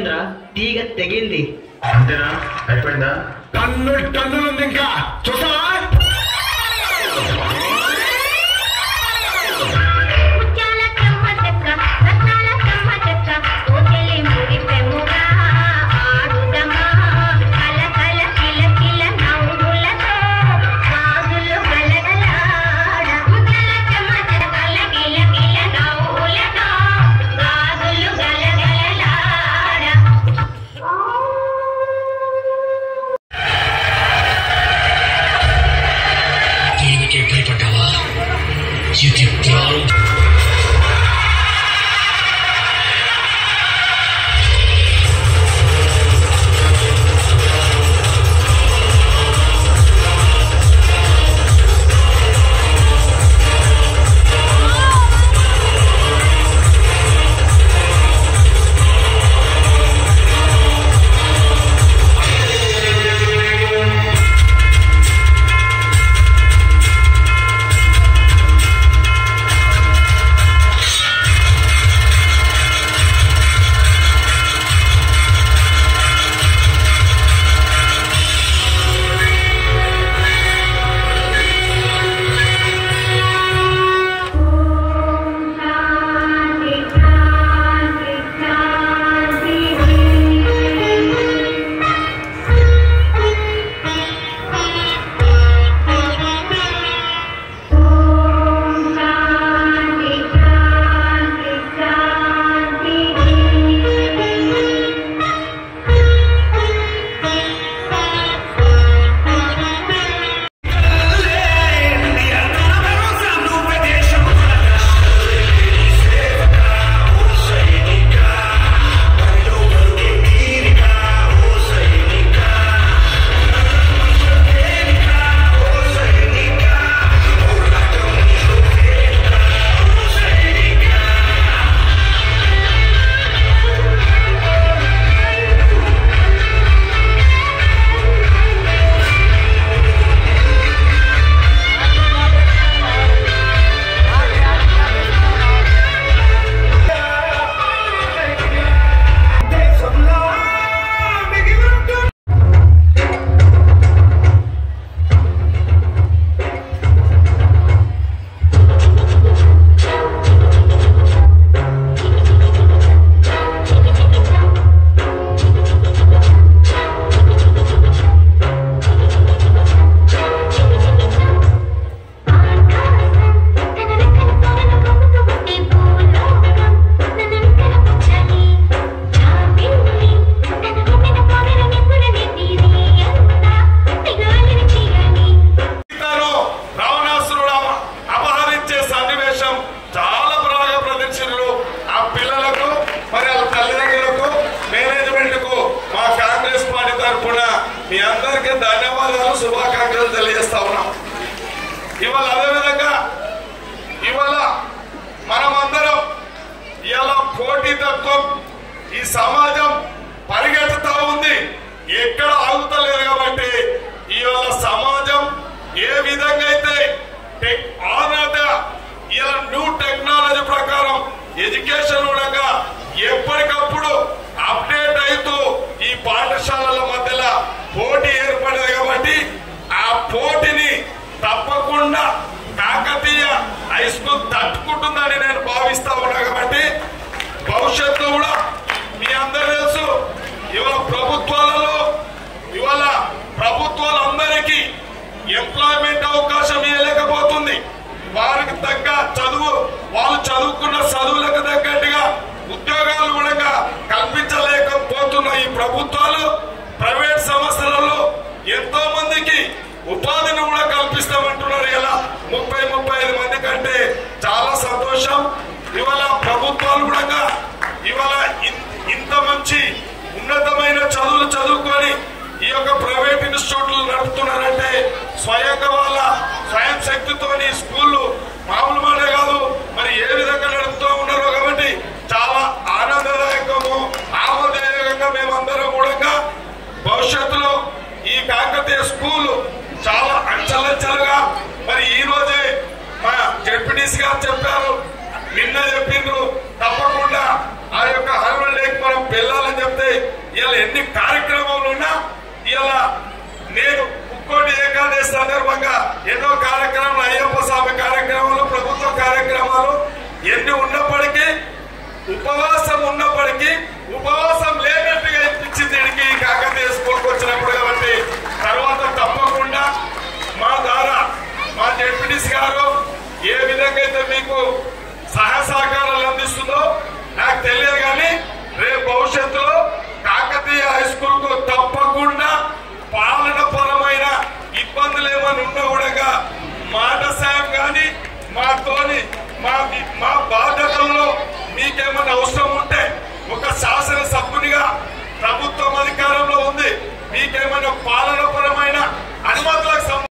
ఏమైందిరా? తీగ తెగింది అంతేనా? అయిపోయిందా? టన్నులు ఉంది ఇంకా చూసావా? మీ అందరికీ ధన్యవాదాలు, శుభాకాంక్షలు తెలియజేస్తా ఉన్నాం. ఇవాళ అదేవిధంగా ఇవాళ మనమందరం ఇవాళ పోటీతత్వం ఈ సమాజం పరిగెత్తుతా ఉంది, ఎక్కడ ఆగుతలేదు. కాబట్టి ఇవాళ సమాజం ఏ విధంగా అయితే ఇలా న్యూ టెక్నాలజీ ప్రకారం ఎడ్యుకేషన్ కూడా ఎప్పటికప్పుడు అప్డేట్ అవుతూ ఈ పాఠశాలల మధ్యలో పోటీ ఏర్పడేది. కాబట్టి ఆ పోటీని తప్పకుండా కాకతీయ హై స్కూల్ తట్టుకుంటుందని నేను భావిస్తా ఉన్నా. కాబట్టి భవిష్యత్తు కూడా మీ అందరూ తెలుసు, ఇవాళ ప్రభుత్వాలందరికీ ఎంప్లాయ్మెంట్ అవకాశం ఇవ్వలేకపోతుంది. వారికి తగ్గ చదువు, వాళ్ళు చదువుకున్న చదువులకు తగ్గట్టుగా ఉద్యోగాలు కూడా కల్పించలేకపోతున్న ఈ ప్రభుత్వాలు ప్రైవేట్ సంస్థలలో ఎంతో మందికి ఉపాధిని కూడా కల్పిస్తామంటున్నారు. ఇలా 30-35 మంది కంటే చాలా సంతోషం. ఇవాళ ప్రభుత్వాలు కూడా ఇవాళ ఇంత మంచి ఉన్నతమైన చదువులు చదువుకొని ఈ యొక్క ప్రైవేట్ ఇన్స్టిట్యూట్లు నడుపుతున్నారంటే స్వయంగా వాళ్ళ స్వయం శక్తితోని స్కూళ్ళు మామూలు మాటే కాదు, మరి ఏ విధంగా నడుపుతూ ఉన్నారో. కాబట్టి చాలా ఆనందదాయకము, ఆమోదయోగంగా మేమందరం కూడా భవిష్యత్తులో ఈ కాకతీయ స్కూల్ చాలా అంచెలంచెలుగా, మరి ఈ రోజే మా జెడ్పీటీసీ గారు చెప్పారు, నిన్న చెప్పిండ్రు, తప్పకుండా ఆ యొక్క ఆన్యువల్ డేకి మనం వెళ్ళాలని చెప్తే ఇలా ఎన్ని కార్యక్రమాలు ఉన్నా ఇలా నేను ముక్కోటి ఏకాదశి సందర్భంగా ఎన్నో కార్యక్రమాలు, అయ్యప్ప స్వామి కార్యక్రమాలు, ప్రభుత్వ కార్యక్రమాలు ఎన్ని ఉన్నప్పటికీ, ఉపవాసం ఉన్నప్పటికీ ఉపవాసం లేనట్టుగా ఇప్పించింది ఇడికి కాకతీయ స్కూల్కి వచ్చినప్పుడు. కాబట్టి తర్వాత తప్పకుండా మా ద్వారా మా జెడ్పీటీసీ గారు ఏ విధంగా అయితే మీకు సహాయ సహకారాలు అందిస్తుందో నాకు తెలియదు, కానీ రేపు భవిష్యత్తులో కాకతీయ హై స్కూల్ కు తప్పకుండా పాలన పరమైన ఇబ్బందులు ఏమైనా ఉన్నా కూడా మాట సాయం కానీ మాతోని మా బాధ్యతల్లో మీకేమైనా అవసరం ఉంటే ఒక శాసనసభ్యునిగా ప్రభుత్వం అధికారంలో ఉంది, మీకేమైనా పాలన పరమైన అనుమతులకు